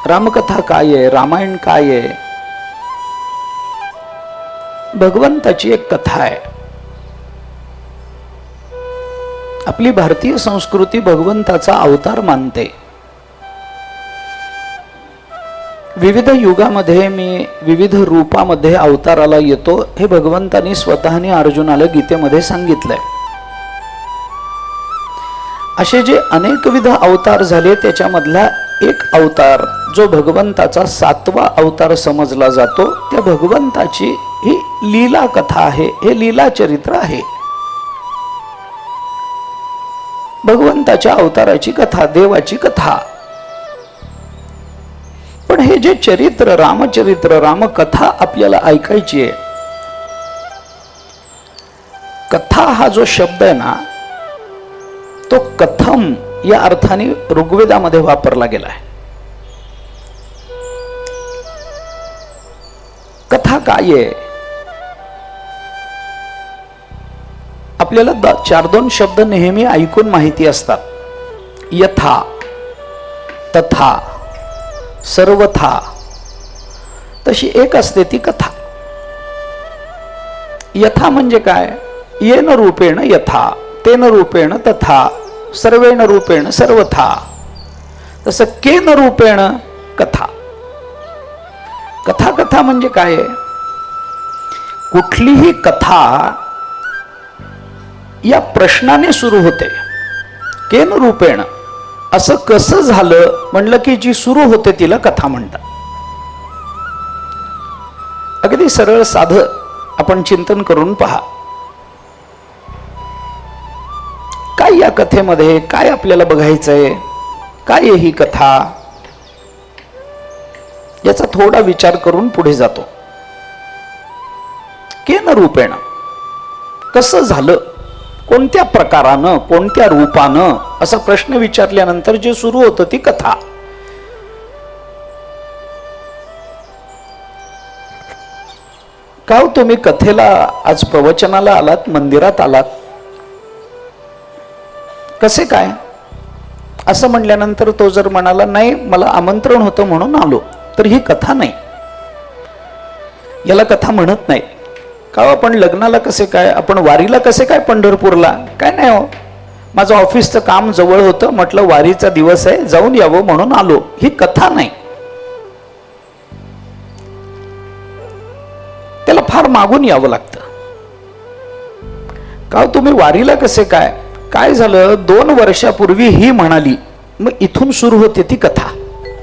रामकथा काय आहे, रामायण काय आहे? भगवंताची एक कथा आहे. आपली भारतीय संस्कृती भगवंताचा अवतार मानते. विविध युगामध्ये मी विविध रूपामध्ये अवताराला येतो हे भगवंतानी स्वतःने अर्जुनाला गीतेमध्ये सांगितलंय. असे जे अनेकविध अवतार झाले त्याच्यामधला एक अवतार जो भगवंताचा 7वा अवतार समजला जातो, त्या भगवंताची ही लीला कथा आहे, हे लीला चरित्र आहे. भगवंताच्या अवताराची कथा, देवाची कथा. पण हे जे चरित्र, रामचरित्र, रामकथा आपल्याला ऐकायची आहे. कथा हा जो शब्द आहे ना, तो कथम या अर्थाने ऋग्वेदामध्ये वापरला गेला आहे. कथा काय आहे? आपल्याला 4-2 शब्द नेहमी ऐकून माहिती असतात. यथा, तथा, सर्वथा. तशी एक असते ती कथा. यथा म्हणजे काय? येन रूपेण यथा, तेन रूपेण तथा, सर्वेण रूपेण सर्वथा. तसं केन रूपेण कथा. कथा कथा म्हणजे काय? कुठलीही कथा या प्रश्नाने सुरू होते. केन रूपेण, असं कसं झालं म्हणलं की जी सुरू होते तिला कथा म्हणतात. अगदी सरळ साधं आपण चिंतन करून पहा. काय या कथेमध्ये काय आपल्याला बघायचंय? काय आहे ही कथा? याचा थोडा विचार करून पुढे जातो. केन रूपेण, कसं झालं, कोणत्या प्रकारानं, कोणत्या रूपानं, असा प्रश्न विचारल्यानंतर जे सुरू होतं ती कथा. का हो तुम्ही कथेला आज प्रवचनाला आलात, मंदिरात आलात, कसे काय? असं म्हणल्यानंतर तो जर म्हणाला नाही मला आमंत्रण होतं म्हणून आलो, तर ही कथा नाही, याला कथा म्हणत नाही. का आपण लग्नाला कसे काय, आपण वारीला कसे काय पंढरपूरला, काय नाही हो, माझं ऑफिसचं काम जवळ होतं, म्हटलं वारीचा दिवस आहे जाऊन यावं म्हणून आलो, ही कथा नाही. त्याला फार मागून यावं लागतं. का तुम्ही वारीला कसे काय झालं, 2 वर्षापूर्वी ही म्हणाली, मग इथून सुरू होते ती कथा.